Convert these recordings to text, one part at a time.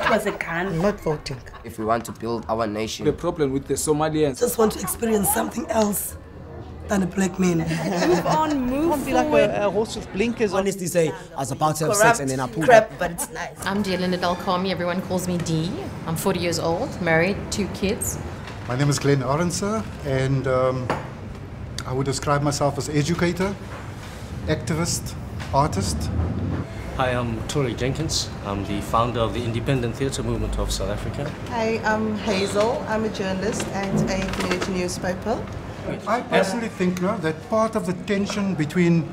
that was a gun. I'm not voting. If we want to build our nation. The problem with the Somalians. Just want to experience something else than a black man. Move on, move Can't be like a horse with blinkers on. Honestly say, I was about to have sex and then I pulled crap, up. but it's nice. I'm Dealinda Dalkami. Everyone calls me Dee. I'm 40 years old, married, 2 kids. My name is Glenn Arendse, and I would describe myself as educator, activist, artist. Hi, I'm Tory Jenkins. I'm the founder of the Independent Theatre Movement of South Africa. Hi, I'm Hazel. I'm a journalist and a community newspaper. I personally think that part of the tension between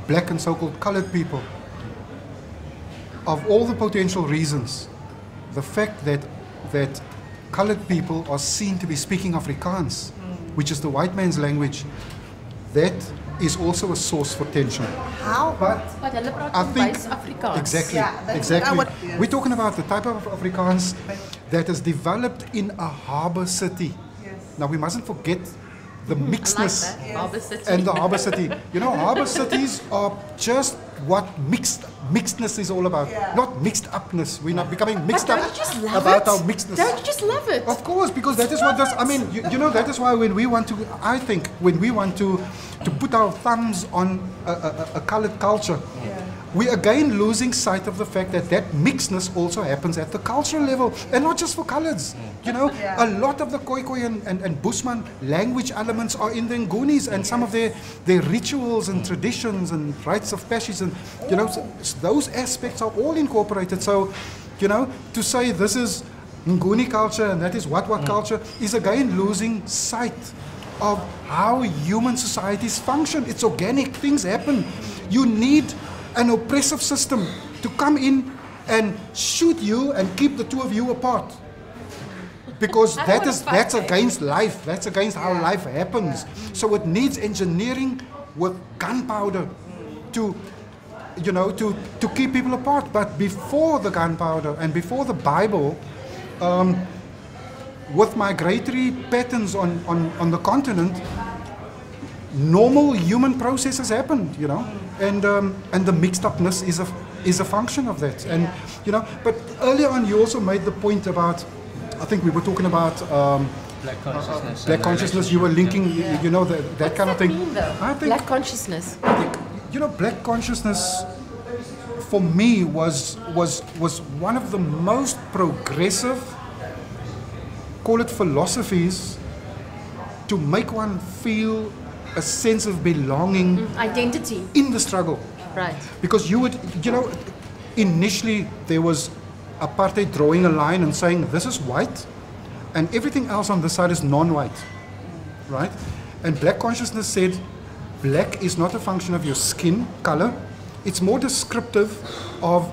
black and so-called colored people, of all the potential reasons, the fact that colored people are seen to be speaking Afrikaans, which is the white man's language, that is also a source for tension. How? But I think Afrikaans. Exactly, Yeah, exactly. Yes. We're talking about the type of Afrikaans that is developed in a harbour city. Yes. Now we mustn't forget the mixedness I like that. Harbour City. and the harbour city. You know, harbour cities are just what mixedness is all about. Yeah. Not mixed upness. We're not becoming mixed But up don't you just love about it? our mixedness. Don't you just love it? Of course, because that is what does. I mean, you know, that is why when we want to, I think, when we want to put our thumbs on a coloured culture, we again losing sight of the fact that that mixedness also happens at the cultural level, and not just for coloureds. You know, a lot of the Khoikhoi and Bushman language elements are in the Ngunis, and some of their rituals and traditions and rites of passage, and you know, so those aspects are all incorporated. So, you know, to say this is Nguni culture and that is what culture is again losing sight of how human societies function. It's organic, things happen. You need an oppressive system to come in and shoot you and keep the two of you apart. Because that's against life. That's against how life happens. So it needs engineering with gunpowder to, you know, to keep people apart. But before the gunpowder and before the Bible, with migratory patterns on the continent, normal human processes happened, you know, and the mixed upness is a function of that. And you know, but earlier on you also made the point about, I think we were talking about Black consciousness. Black consciousness. You were linking, you know, that kind of thing. I think black consciousness. I think, you know, black consciousness for me was one of the most progressive, call it philosophies, to make one feel a sense of belonging, identity in the struggle. Right. Because you would, you know, initially there was apartheid drawing a line and saying this is white and everything else on this side is non-white, right? And black consciousness said black is not a function of your skin color, it's more descriptive of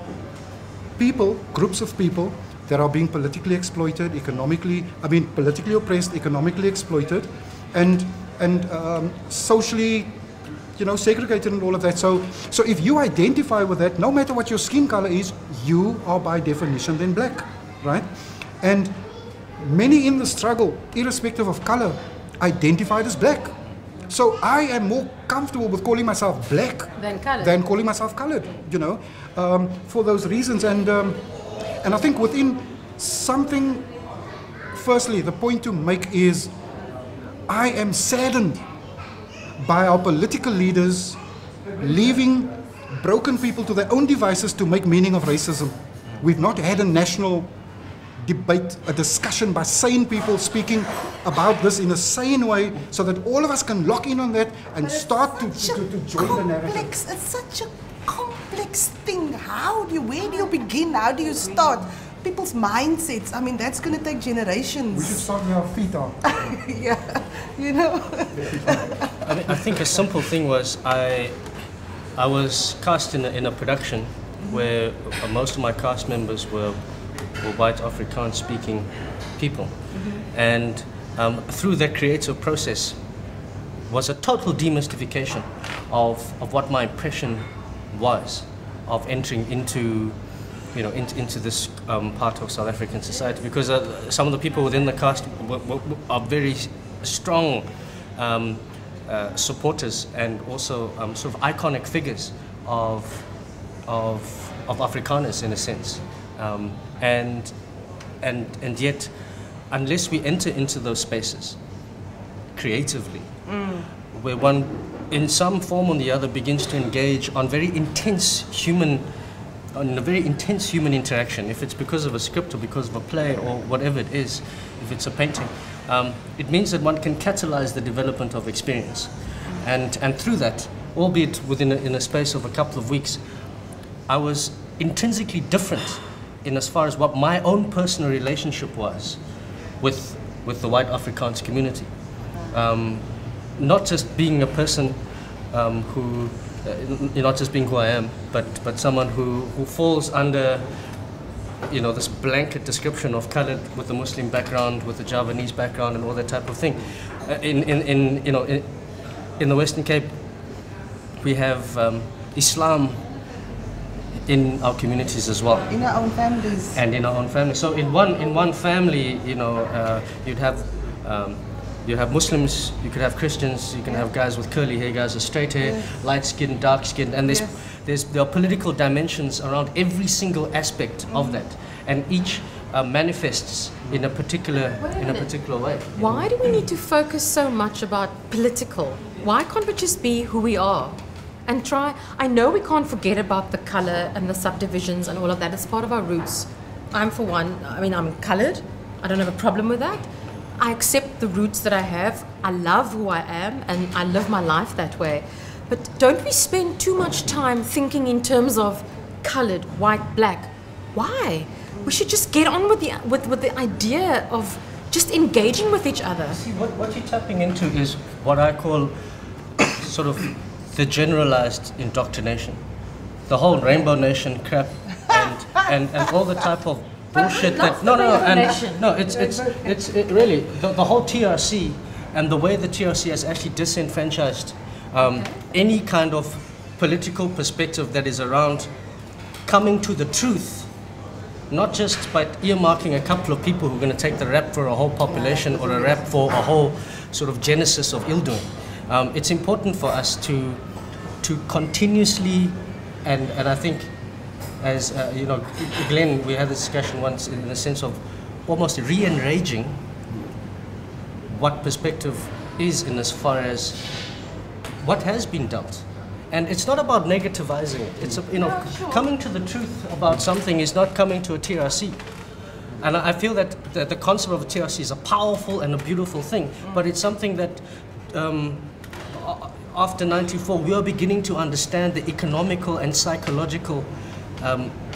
people, groups of people that are being politically exploited, politically oppressed, economically exploited, and socially, you know, segregated and all of that. So if you identify with that, no matter what your skin color is, you are by definition then black, right? And many in the struggle, irrespective of color, identified as black. So I am more comfortable with calling myself black than calling myself colored, you know, for those reasons. And I think within something, firstly, the point to make is I am saddened by our political leaders leaving broken people to their own devices to make meaning of racism. We've not had a national debate, a discussion by sane people speaking about this in a sane way so that all of us can lock in on that and start to join the narrative. It's such a complex thing. Where do you begin? How do you start? People's mindsets, I mean, that's going to take generations. We should start where our feet are. Yeah, you know. I think a simple thing was I was cast in a production where most of my cast members were white Afrikaans speaking people. And through that creative process was a total demystification of what my impression was of entering into, you know, into this part of South African society, because some of the people within the cast are very strong supporters and also sort of iconic figures of Afrikaners in a sense. and yet, unless we enter into those spaces creatively, where one, in some form or the other, begins to engage on a very intense human interaction, if it's because of a script or because of a play or whatever it is, if it's a painting, it means that one can catalyze the development of experience. And through that, albeit in a space of a couple of weeks, I was intrinsically different in as far as what my own personal relationship was with the white Afrikaans community. Not just being a person who, not just being who I am, but someone who falls under, this blanket description of colored with a Muslim background, with a Javanese background, and all that type of thing. In the Western Cape, we have Islam in our communities as well. In our own families. And in our own family. So in one family, you'd have Muslims, you could have Christians, you can have guys with curly hair, guys with straight hair, light skin, dark skin, and there are political dimensions around every single aspect of that, and each manifests in a particular way. Why do we need to focus so much about political? Why can't we just be who we are? And try, I know we can't forget about the color and the subdivisions and all of that. It's part of our roots. I'm for one, I'm colored. I don't have a problem with that. I accept the roots that I have. I love who I am and I live my life that way. But don't we spend too much time thinking in terms of colored, white, black? Why? We should just get on with the idea of just engaging with each other. See, what you're tapping into is what I call sort of the generalized indoctrination, the whole Rainbow Nation crap, and all the type of bullshit that it's really the whole TRC and the way the TRC has actually disenfranchised any kind of political perspective that is around coming to the truth, not just by earmarking a couple of people who are going to take the rap for a whole population or a rap for a whole sort of genesis of ill-doing. It's important for us to continuously, and I think, as Glenn, we had this discussion once in the sense of almost re-enraging what perspective is in as far as what has been dealt. And it's not about negativizing it. It's coming to the truth about something is not coming to a TRC. And I feel that the concept of a TRC is a powerful and a beautiful thing, but it's something that after 94, we are beginning to understand the economical and psychological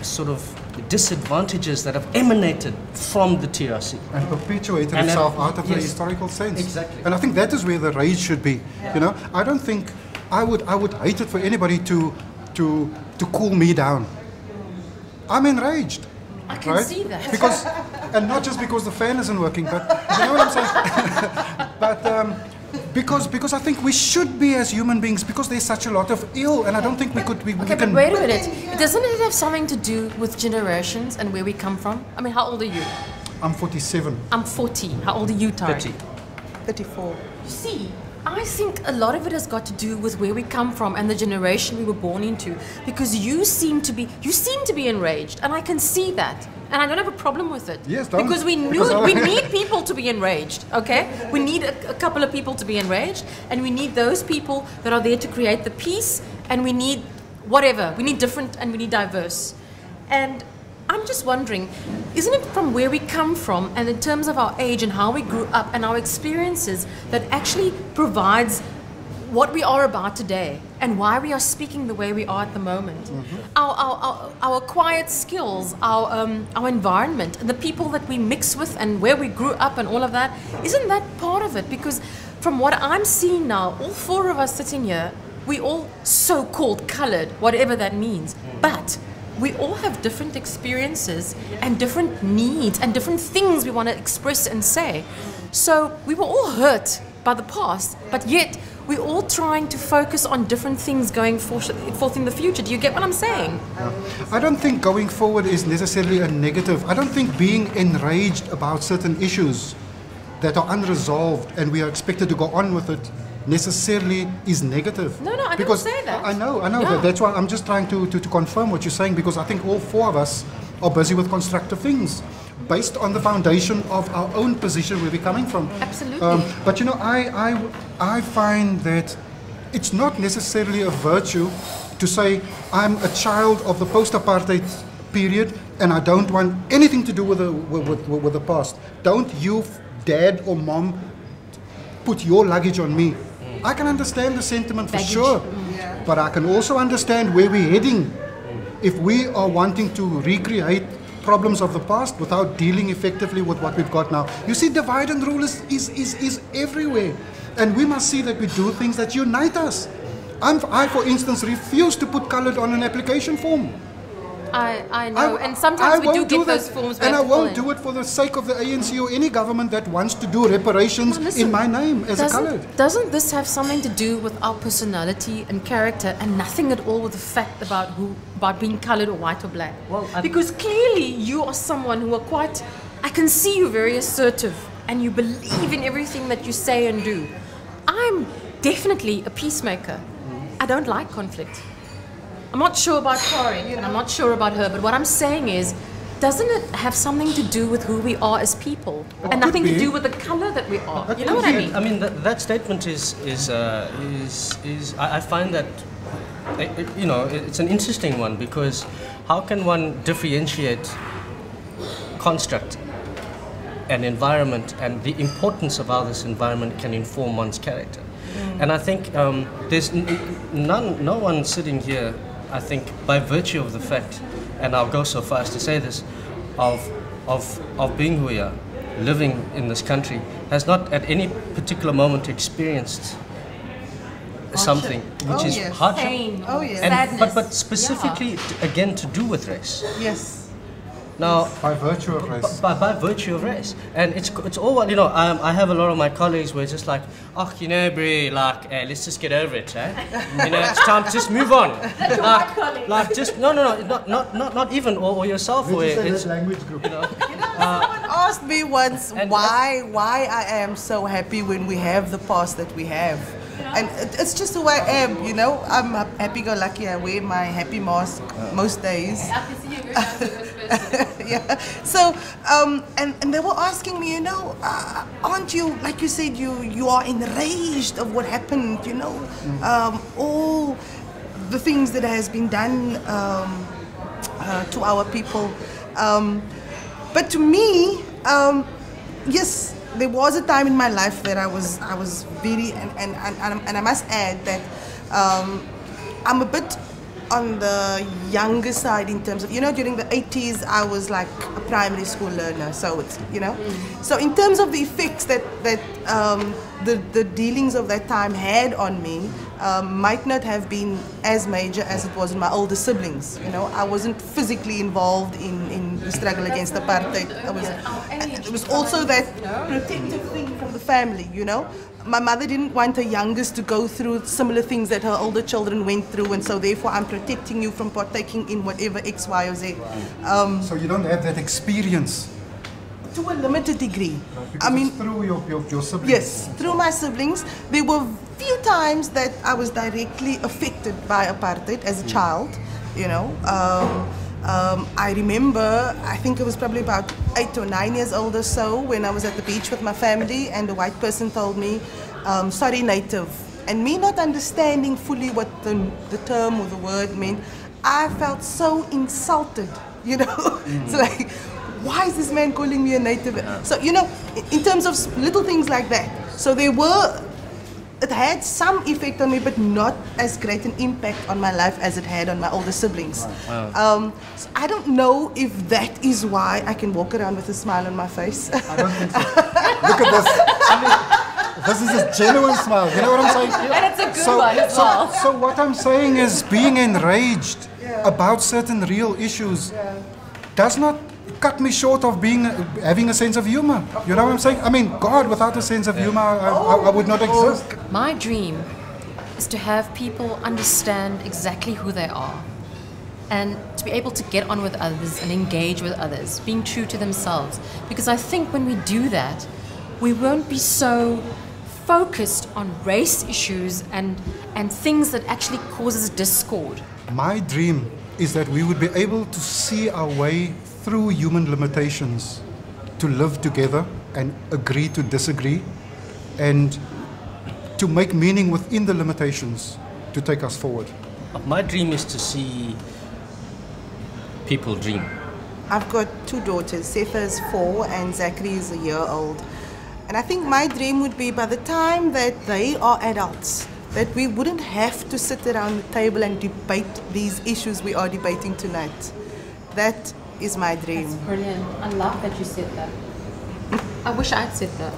sort of disadvantages that have emanated from the TRC. And perpetuated itself out of the historical sense. Exactly. And I think that is where the rage should be. Yeah. I don't think, I would hate it for anybody to cool me down. I'm enraged. I can see that. Because, and not just because the fan isn't working, but you know what I'm saying? But because I think we should be as human beings, because there's such a lot of ill, and I don't think we can... but wait a minute. Doesn't it have something to do with generations and where we come from? I mean, how old are you? I'm 47. I'm 40. How old are you, Tari? 30. 34. You see, I think a lot of it has got to do with where we come from and the generation we were born into, because you seem to be enraged, and I can see that. And I don't have a problem with it. Yes, don't. Because we need people to be enraged, okay? We need a couple of people to be enraged, and we need those people that are there to create the peace, and we need whatever. We need different and we need diverse. And I'm just wondering, isn't it from where we come from and in terms of our age and how we grew up and our experiences that actually provides what we are about today and why we are speaking the way we are at the moment? Mm-hmm. Our acquired skills, our environment, and the people that we mix with and where we grew up and all of that, isn't that part of it? Because from what I'm seeing now, all four of us sitting here, we all so-called colored, whatever that means, but we all have different experiences and different needs and different things we want to express and say. So we were all hurt by the past, but yet we're all trying to focus on different things going forth in the future. Do you get what I'm saying? I don't think going forward is necessarily a negative. I don't think being enraged about certain issues that are unresolved and we are expected to go on with it necessarily is negative. No, I didn't say that. I know. Yeah. That's why I'm just trying to confirm what you're saying, because I think all four of us are busy with constructive things based on the foundation of our own position where we're coming from. Absolutely. But you know, I find that it's not necessarily a virtue to say I'm a child of the post-apartheid period and I don't want anything to do with the past. Don't you, dad or mom, put your luggage on me. I can understand the sentiment for sure, but I can also understand where we're heading if we are wanting to recreate problems of the past without dealing effectively with what we've got now. You see, divide and rule is everywhere. And we must see that we do things that unite us. I, for instance, refuse to put colored on an application form. I know, and sometimes we do get those forms. And I won't do it for the sake of the ANC or any government that wants to do reparations in my name as a colored. Doesn't this have something to do with our personality and character, and nothing at all with the fact about being colored or white or black? Well, because clearly you are someone who are quite. I can see you very assertive, and you believe in everything that you say and do. I'm definitely a peacemaker. I don't like conflict. I'm not sure about Kari, and I'm not sure about her, but what I'm saying is, doesn't it have something to do with who we are as people, and nothing to do with the color that we are? You know what I mean? I mean that statement is I find that you know, it's an interesting one, because how can one differentiate construct and environment and the importance of how this environment can inform one's character? And I think there's no one sitting here, I think, by virtue of the fact, and I'll go so far as to say this, of being who we are, living in this country, has not at any particular moment experienced something which is hardship. Pain. Oh, yes. And, Sadness. but specifically, again, to do with race. Yes. Now, By virtue of race. by virtue of race, and it's all, you know. I have a lot of my colleagues where it's just like, oh, you know, Brie, like, let's just get over it, eh? You know, it's time to just move on. Like just no, not even or yourself. Where it's language group. you know, Someone asked me once and why I am so happy when we have the past that we have. And it's just who I am, you know. I'm happy-go-lucky. I wear my happy mask most days. I can see you're very down to earth person. Yeah. So, and they were asking me, you know, aren't you, like you said, you are enraged of what happened, you know, all the things that has been done to our people. But to me, yes, there was a time in my life that I was very, and I must add that I'm a bit on the younger side in terms of, you know, during the 80s I was like a primary school learner, so it's, you know, so in terms of the effects that the dealings of that time had on me might not have been as major as it was in my older siblings. You know, I wasn't physically involved in the struggle against apartheid. It was also that protective thing from the family, you know. My mother didn't want her youngest to go through similar things that her older children went through, and so therefore I'm protecting you from partaking in whatever X, Y, or Z. So you don't have that experience? To a limited degree. Because I mean, it's through your siblings? yes, through my siblings. There were few times that I was directly affected by apartheid as a child, you know. I remember, I think it was probably about 8 or 9 years old or so, when I was at the beach with my family and a white person told me, sorry native. And me not understanding fully what the term or the word meant, I felt so insulted, you know. It's like, why is this man calling me a native? So, you know, in terms of little things like that. So it had some effect on me, but not as great an impact on my life as it had on my older siblings. Wow. So I don't know if that is why I can walk around with a smile on my face. I don't think so. Look at this. I mean, this is a genuine smile. You know what I'm saying? And it's a good one as well. So what I'm saying is being enraged about certain real issues does not cut me short of having a sense of humor. You know what I'm saying? I mean, God, without a sense of humor, I would not exist. My dream is to have people understand exactly who they are and to be able to get on with others and engage with others, being true to themselves. Because I think when we do that, we won't be so focused on race issues and things that actually causes discord. My dream is that we would be able to see our way through human limitations to live together and agree to disagree and to make meaning within the limitations to take us forward. My dream is to see people dream. I've got 2 daughters. Sefa is 4 and Zachary is a year old. And I think my dream would be by the time that they are adults, that we wouldn't have to sit around the table and debate these issues we are debating tonight. That is my dream. That's brilliant. I love that you said that. I wish I'd said that.